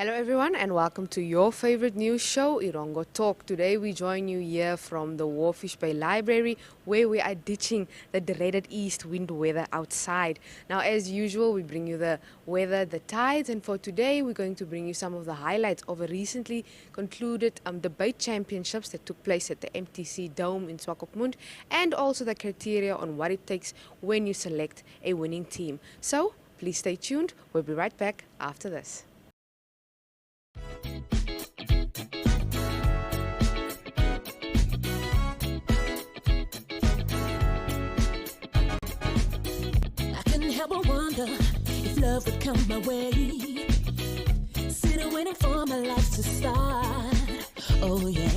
Hello everyone and welcome to your favorite news show, Erongo Talk. Today we join you here from the Walvis Bay Library where we are ditching the dreaded east wind weather outside. Now as usual we bring you the weather, the tides, and for today we're going to bring you some of the highlights of a recently concluded debate championships that took place at the MTC Dome in Swakopmund, and also the criteria on what it takes when you select a winning team. So please stay tuned, we'll be right back after this. Help but wonder if love would come my way. Sitting waiting for my life to start. Oh yeah,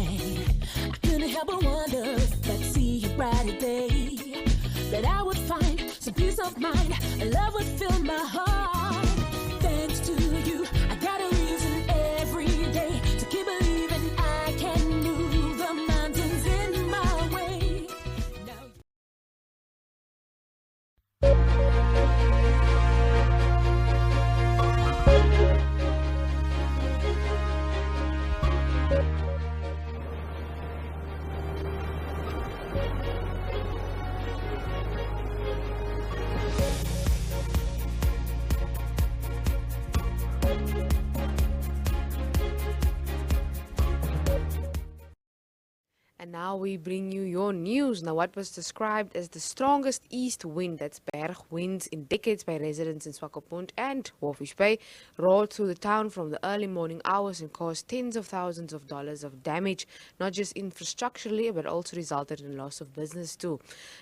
I couldn't help but wonder if I'd see a brighter day, that I would find some peace of mind, and love would fill my heart. Thanks to you, I got a reason every day to keep believing I can move the mountains in my way. And now we bring you your news. Now, what was described as the strongest east wind, that's berg winds in decades by residents in Swakopmund and Walvis Bay, rolled through the town from the early morning hours and caused tens of thousands of dollars of damage, not just infrastructurally, but also resulted in loss of business too.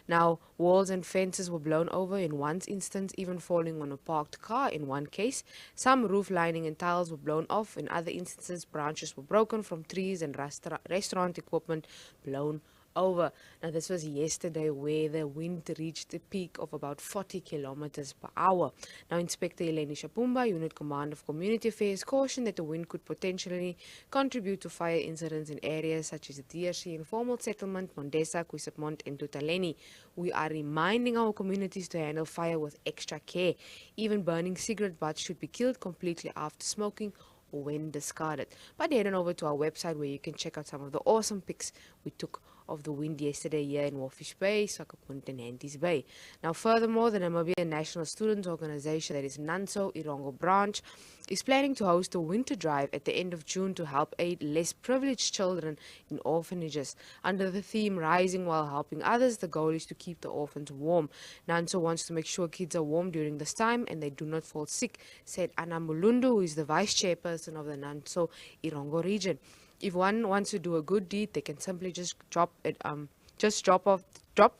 Now, walls and fences were blown over in one instance, even falling on a parked car in one case. Some roof lining and tiles were blown off. In other instances, branches were broken from trees and restaurant equipment blown over. Now this was yesterday, where the wind reached a peak of about 40 kilometers per hour. Now Inspector Eleni Shapumba, Unit Command of Community Affairs, cautioned that the wind could potentially contribute to fire incidents in areas such as the DRC Informal Settlement, Mondesa, Kwisatmont and Tutaleni. We are reminding our communities to handle fire with extra care. Even burning cigarette butts should be killed completely after smoking or when discarded. But head on over to our website where you can check out some of the awesome pics we took of the wind yesterday here in Walvis Bay, Swakopmund and Walvis Bay. Now furthermore, the Namibian National Students Organization, that is NANSO Erongo branch, is planning to host a winter drive at the end of June to help aid less privileged children in orphanages. Under the theme Rising While Helping Others, the goal is to keep the orphans warm. NANSO wants to make sure kids are warm during this time and they do not fall sick, said Anna Mulundu, who is the vice chairperson of the NANSO Erongo region. If one wants to do a good deed, they can simply just drop the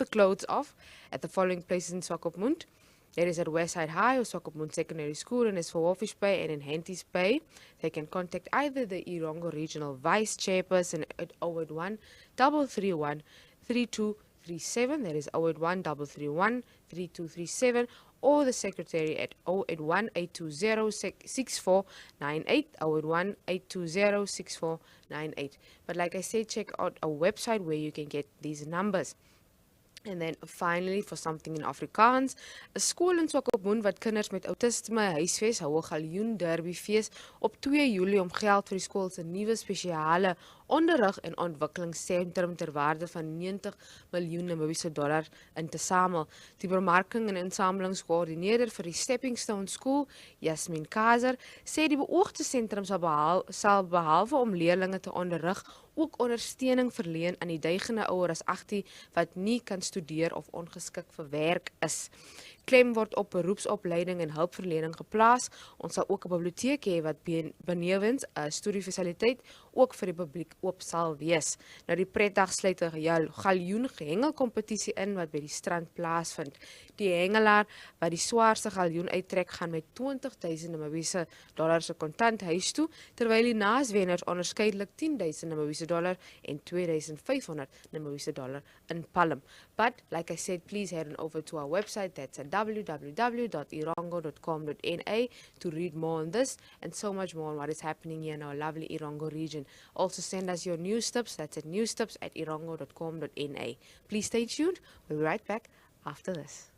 clothes off at the following places in Swakopmund. It is at Westside High or Swakopmund Secondary School, and as for Walvis Bay and in Walvis Bay, they can contact either the Erongo Regional Vice Chairperson at 081 331 3237, that is 081 331 3237, or the secretary at 081 820 6498, 081 820 6498. But like I said, check out our website where you can get these numbers. And then finally, for something in Afrikaans, 'n skool in Swakopmund wat kinders met autisme huisves hou 'n galjoen derbyfees op 2 Julie om geld vir die skool se nuwe spesiale onderrig en ontwikkelingsentrum ter waarde van 90 miljoen Namibiese dollar in te samel. Die bemarking en insamelingskoördineerder vir die Stepping Stone School, Jasmin Kazer, sê die beoogde sentrum sal behalwe om leerlinge te onderrig, ook ondersteuning verleen aan die duigende ouer as 18 wat nie kan studeer of ongeskik vir werk is. Klem word op beroepsopleiding en hulpverlening geplaas. Ons sal ook 'n biblioteek hê wat benewens 'n studiefasiliteit ook vir die publiek oop sal wees. Nou die pretdag sluit 'n galjoen hengelkompetisie in wat by die strand plaasvind. Die hengelaar wat die swaarste galjoen uittrek gaan met 20.000 Namibiese dollar se kontant huis toe, terwyl die naaswenners onderskeidelik 10.000 Namibiese dollar en 2.500 Namibiese dollar in palm. But like I said, please head on over to our website, that's at www.erongo.com.na, to read more on this and so much more on what is happening here in our lovely Erongo region. Also send us your news tips, that's at newstips@erongo.com.na. Please stay tuned, we'll be right back after this.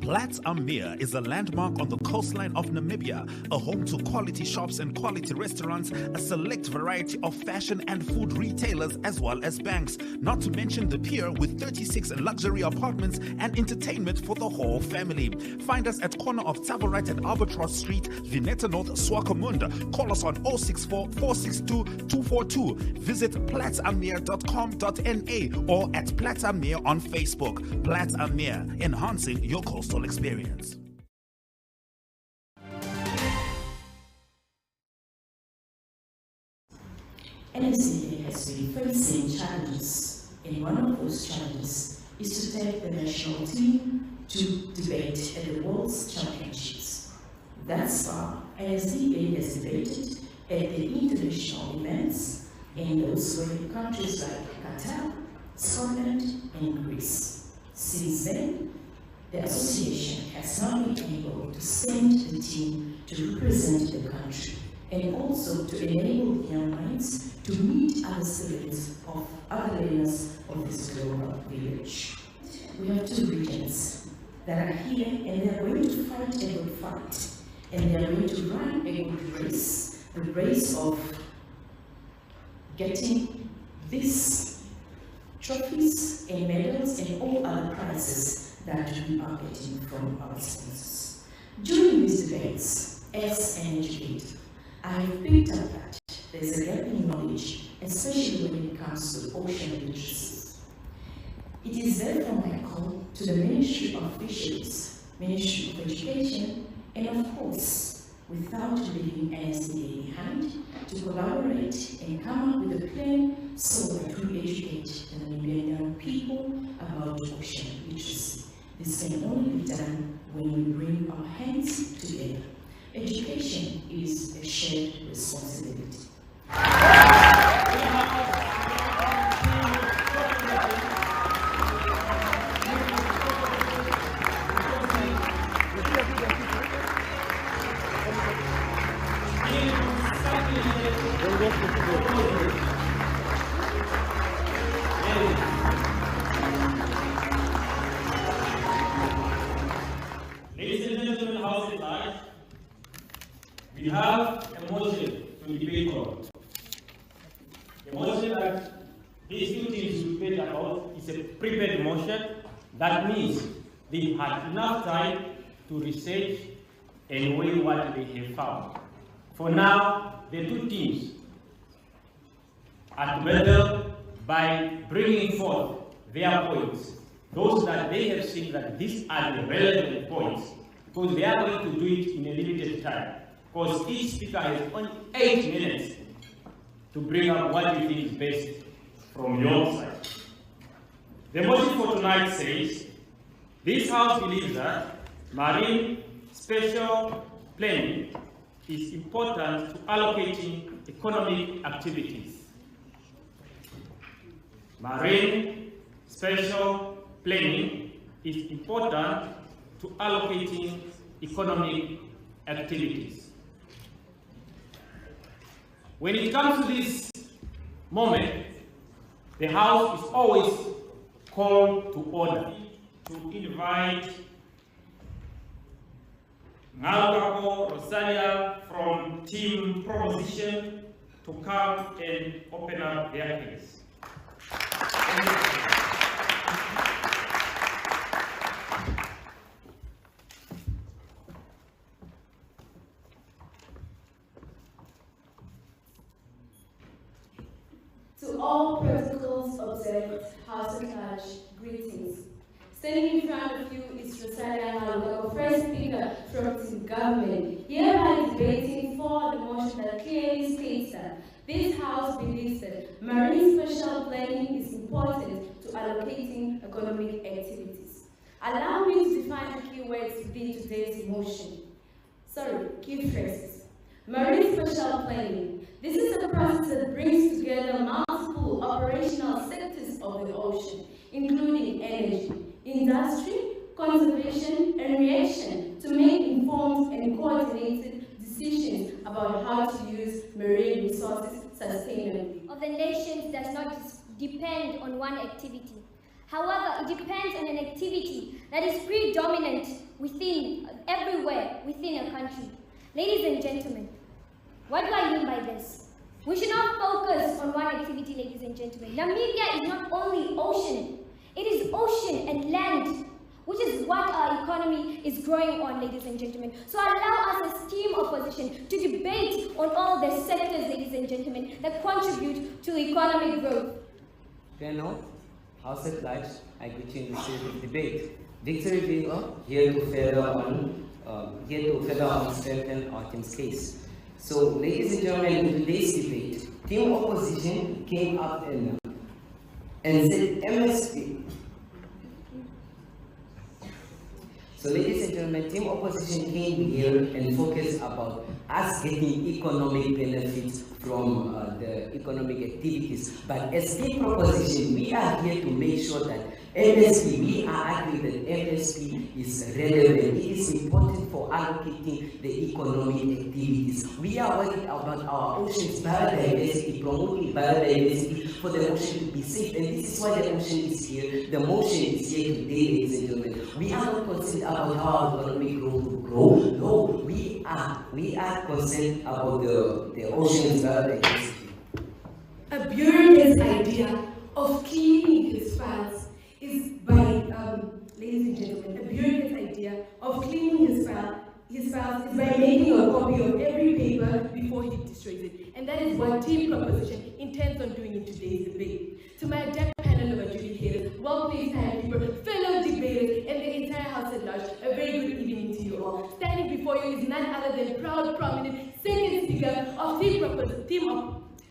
Platz am Meer is a landmark on the coastline of Namibia, a home to quality shops and quality restaurants, a select variety of fashion and food retailers, as well as banks. Not to mention the pier with 36 luxury apartments and entertainment for the whole family. Find us at corner of Tabarite and Albatross Street, Vineta North, Swakopmund. Call us on 064 462 242. Visit platzammeer.com.na or at Platz am Meer on Facebook. Platz am Meer, enhancing your coastal experience. NSCA has been facing challenges, and one of those challenges is to take the national team to debate at the World Championships. Thus far, NSCA has debated at the international events, and those were countries like Qatar, Scotland, and Greece. Since then, the association has not been able to send the team to represent the country and also to enable young minds to meet other citizens of other learners of this global village. We have two regions that are here, and they are going to fight a good fight, and they are going to run a good race, the race of getting these trophies and medals and all other prizes that we are getting from our sponsors. During these debates, as an educator, I have picked up that there's a gap in knowledge, especially when it comes to ocean literacy. It is therefore my call to the Ministry of Fisheries, Ministry of Education, and of course, without leaving NSCA behind, to collaborate and come up with a plan so that we educate the Namibian young people about ocean literacy. This can only be done when we bring our hands together. Education is a shared responsibility. Ladies and gentlemen, House at large, we have a motion to debate on. The motion that these two teams will debate about is a prepared motion. That means they had enough time to research and weigh what they have found. For now, the two teams are to battle by bringing forth their points, those that they have seen that these are the relevant points, because they are going to do it in a limited time. Because each speaker has only 8 minutes to bring up what you think is best from your side. The motion for tonight says, this House believes that marine spatial planning is important to allocating economic activities. Marine spatial planning is important to allocating economic activities. When it comes to this moment, the House is always called to order to invite Ngalkako Rosalia from Team Proposition to come and open up their case. To all protocols observed, House at large, greetings. Standing in front of you is Rosalia Ngalkako, first speaker from Team Government, hereby debating for the motion that clearly states that this House believes that marine spatial planning is important to allocating economic activities. Allow me to define the key words within today's motion. Key phrases. Marine spatial planning. This is a process that brings together multiple operational sectors of the ocean, including energy, industry, conservation, and reaction to make informed and coordinated decisions about how to use marine resources sustainably. Of the nations does not depend on one activity. However, it depends on an activity that is predominant everywhere within a country. Ladies and gentlemen, what do I mean by this? We should not focus on one activity, ladies and gentlemen. Namibia is not only ocean, it is ocean and land, which is what our economy is growing on, ladies and gentlemen. So allow us as team opposition to debate on all the sectors, ladies and gentlemen, that contribute to economic growth. Panel, House at large, I greet you in the spirit of debate. Victory Weaver, here to further on strengthen our team's case. So, ladies and gentlemen, in today's debate, team opposition came up and said MSP. So, ladies and gentlemen, team opposition came here and focused about us getting economic benefits from the economic activities. But as team proposition, we are here to make sure that MSP, we are arguing that MSP is relevant. It is important for allocating the economic activities. We are worried about our ocean's biodiversity, promoting biodiversity for the ocean to be safe. And this is why the ocean is here. The motion is here today, ladies and gentlemen. We are not concerned about how our economic growth will grow. No, we are concerned about the ocean's biodiversity. A bureaucrat's idea of cleaning his files is by, ladies and gentlemen, a bureaucrat's idea of cleaning his files is by making a copy of every paper before he destroys it. And that is what team proposition intends on doing in today's debate. To my adept panel of adjudicators, well-placed people, fellow debaters, and the entire House at large, a very good evening to you all. Standing before you is none other than proud, prominent, second speaker of team opposition,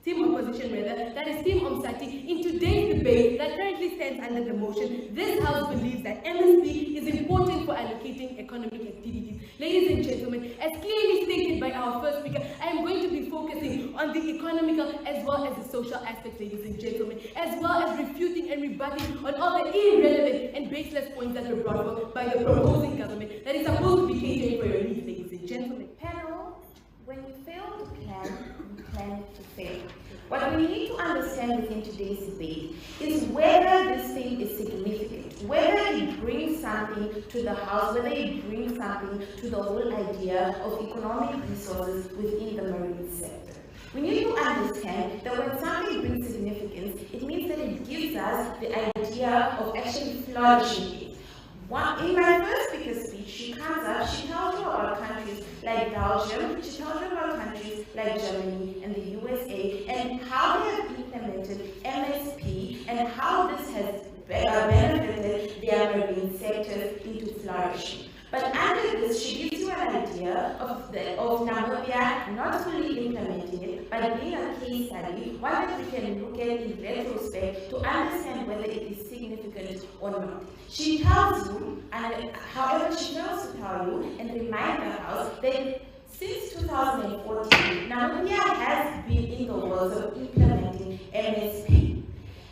that is Team Omsati. In today's debate that currently stands under the motion, this House believes that MSP is important for allocating economic activities. Ladies and gentlemen, as clearly stated by our first speaker, I am going to be focusing on the economical as well as the social aspects, ladies and gentlemen, as well as refuting and rebutting on all the irrelevant and baseless points that were brought forth by the proposing government that is supposed to be catering for your needs, ladies and gentlemen. Panel, when you fail to plan, you plan to fail. What we need to understand within today's debate is whether this thing is significant, whether it brings something to the House, whether it brings something to the whole idea of economic resources within the marine sector. We need to understand that when something brings significance, it means that it gives us the idea of actually flourishing it. In my first speaker's speech, she comes up, she tells you about countries like Belgium, she tells you about countries like Germany and the USA, and how they have implemented MSP and how this has benefited their marine sectors into flourishing. But under this, she gives you an idea of Namibia not fully implementing it, but being a case study, one that we can look at in retrospect to understand whether it is significant or not. She tells you, and however she fails to tell you and remind the House that since 2014, Namibia has been in the world of implementing MSP.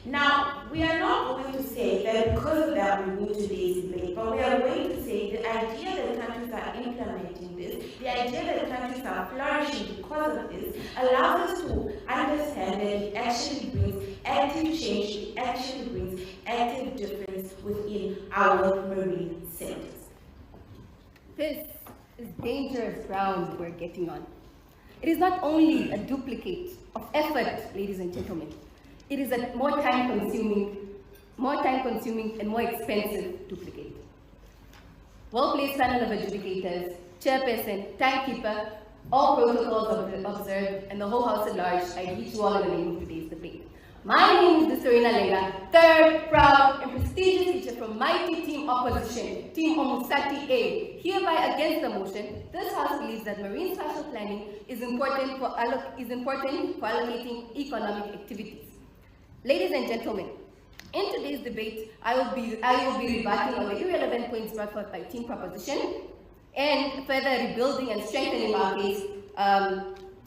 Now, we are not going to say that because of that we win today's debate, but we are going to say the idea that countries are implementing this, the idea that countries are flourishing because of this, allows us to understand that it actually brings active change, it actually brings active difference within our marine sectors. This is dangerous ground we're getting on. It is not only a duplicate of effort, ladies and gentlemen. It is a more time-consuming and more expensive duplicate. Well-placed panel of adjudicators, chairperson, timekeeper, all protocols observed, and the whole House at large, I greet you all in the name of today's debate. My name is Serena Lenga, third, proud, and prestigious teacher from mighty team opposition, Team Omusati A. Hereby against the motion, this House believes that marine spatial planning is important for allocating economic activities. Ladies and gentlemen, in today's debate, I will be rebutting on the irrelevant points brought forth by team proposition and further rebuilding and strengthening our case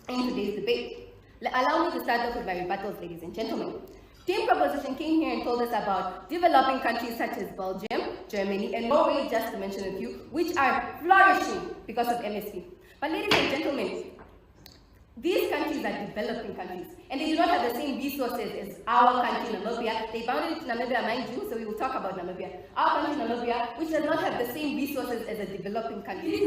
in today's debate. Allow me to start off with my rebuttals, ladies and gentlemen. Team proposition came here and told us about developing countries such as Belgium, Germany, and Norway, just to mention a few, which are flourishing because of MSP. But ladies and gentlemen, These countries are developing countries, and they do not have the same resources as our country, Namibia. They bounded to Namibia, mind you, so we will talk about Namibia. Our country, Namibia, which does not have the same resources as a developing country.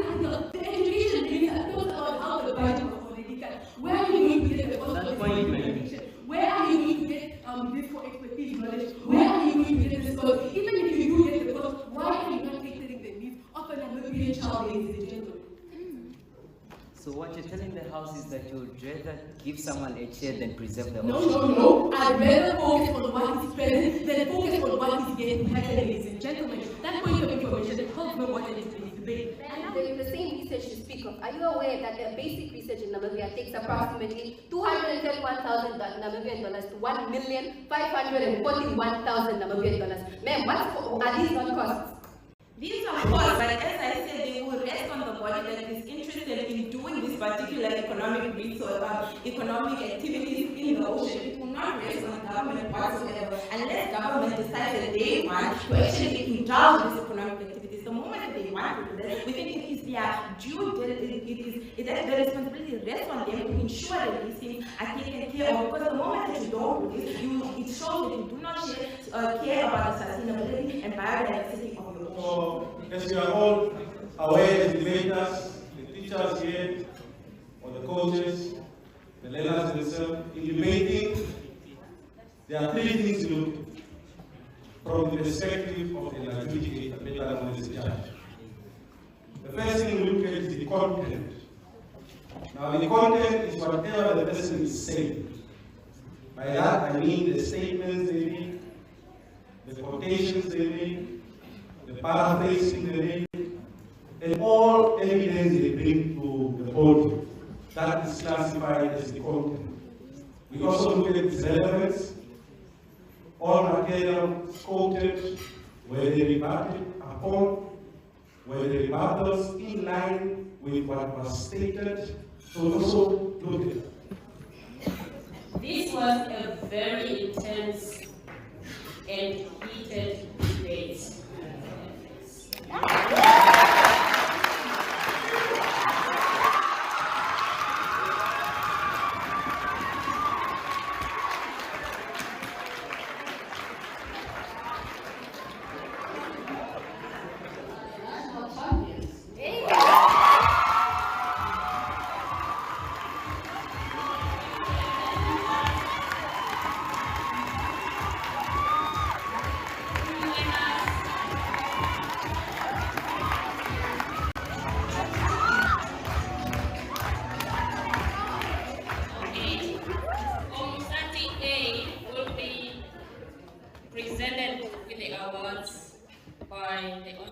The education minister knows about how the budget was already cut. Where are you going to get the cost of education? Where are you going to get this for expertise knowledge? Where are you going to get this cost? Even if you do get the cost, why are you not catering the needs of a Namibian child, ladies and gentlemen? So what you're telling the House is that you would rather give someone a chair than preserve the No, ocean? no. I'd rather focus on what is present than focus on what is getting happen, ladies and gentlemen. That point of information helps me what is being debated. And the same research you speak of, are you aware that the basic research in Namibia takes approximately $231,000 Namibian dollars to $1,541,000 Namibian dollars? Ma'am, are these not costs? These are costs, but as I said, they will rest on the body that is interested in doing this particular economic resource, economic activities in the ocean. It will not rest on government whatsoever, unless government decides that they want to actually indulge in these economic activities. The moment that they want to do that, we think it is their due diligence, the responsibility rests on them to ensure that these things are taken care of. Because the moment that you don't do this, it shows that you do not care about the sustainability and biodiversity of your ocean. So, as we are all aware, the debaters, the teachers here, or the coaches, the learners themselves, in debating, there are three things to look from the perspective of the adjudicator, better known as the judge. The first thing we look at is the content. Now, the content is whatever the person is saying. By that, I mean the statements they make, the quotations they make, the paraphrasing they make, and all evidence they bring to the podium. That is classified as the content. We also look at its relevance. All material quoted, were they rebutted upon, were the rebuttals in line with what was stated. So we also look at it. This was a very intense and heated debate. Presented with the awards by the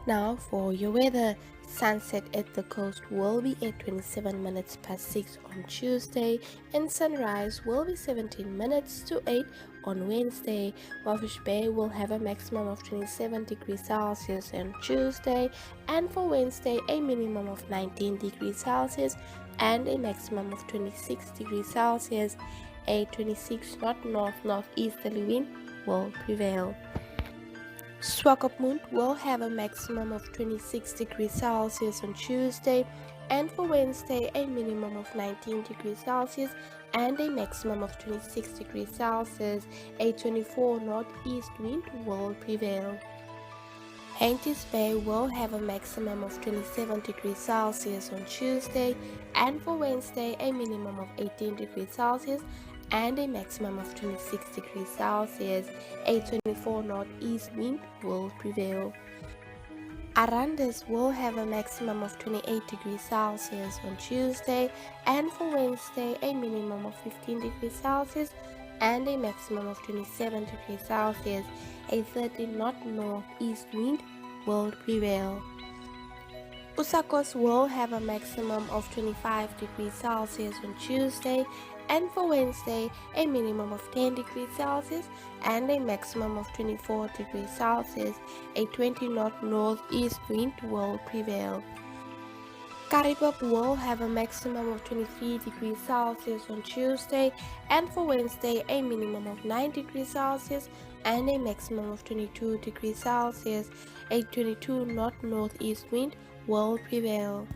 Now for your weather. Sunset at the coast will be at 27 minutes past 6 on Tuesday, and sunrise will be 17 minutes to 8 on Wednesday. Walvis Bay will have a maximum of 27 degrees Celsius on Tuesday, and for Wednesday a minimum of 19 degrees Celsius and a maximum of 26 degrees Celsius. A 26 knot northeasterly wind will prevail. Swakopmund will have a maximum of 26 degrees Celsius on Tuesday, and for Wednesday a minimum of 19 degrees Celsius and a maximum of 26 degrees Celsius. A 24 northeast wind will prevail. MTC Bay will have a maximum of 27 degrees Celsius on Tuesday, and for Wednesday a minimum of 18 degrees Celsius and a maximum of 26 degrees Celsius. A 24 northeast wind will prevail. Arandas will have a maximum of 28 degrees Celsius on Tuesday, and for Wednesday a minimum of 15 degrees Celsius and a maximum of 27 degrees Celsius. A 30 knot northeast wind will prevail. Usakos will have a maximum of 25 degrees Celsius on Tuesday, and for Wednesday a minimum of 10 degrees Celsius and a maximum of 24 degrees Celsius. A 20 knot northeast wind will prevail. Karibop will have a maximum of 23 degrees Celsius on Tuesday, and for Wednesday a minimum of 9 degrees Celsius and a maximum of 22 degrees Celsius. A 22 knot northeast wind will prevail.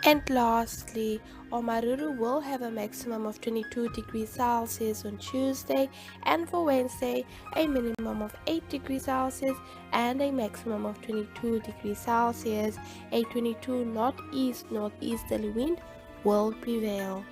And lastly, Omaruru will have a maximum of 22 degrees Celsius on Tuesday, and for Wednesday a minimum of 8 degrees Celsius and a maximum of 22 degrees Celsius. A 22 northeasterly wind will prevail.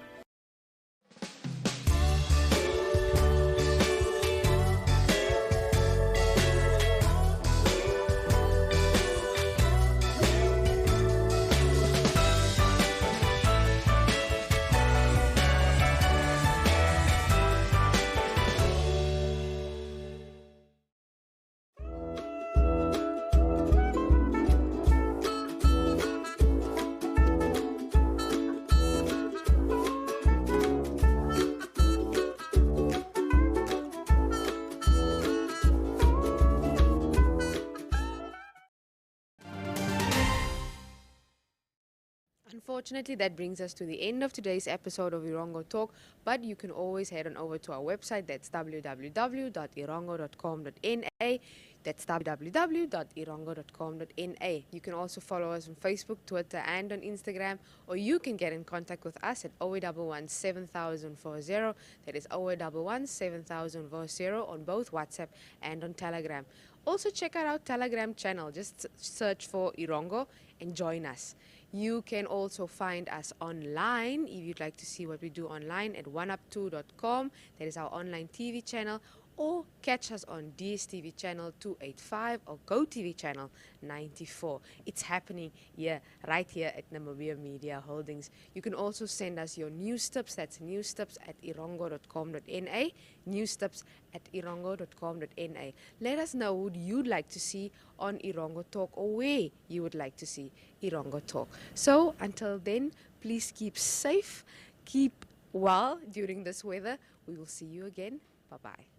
Unfortunately, that brings us to the end of today's episode of Erongo Talk, but you can always head on over to our website. That's www.erongo.com.na. That's www.erongo.com.na. You can also follow us on Facebook, Twitter, and on Instagram, or you can get in contact with us at 0811 7040. That is 0811 7040 on both WhatsApp and on Telegram. Also, check out our Telegram channel. Just search for Erongo and join us. You can also find us online if you'd like to see what we do online at oneup2.com. That is our online TV channel. Or catch us on DSTV channel 285 or GoTV channel 94. It's happening here, right here at Namibia Media Holdings. You can also send us your news tips. That's news tips at erongo.com.na. News tips at erongo.com.na. Let us know who you'd like to see on Erongo Talk or where you would like to see Erongo Talk. So until then, please keep safe, keep well during this weather. We will see you again. Bye-bye.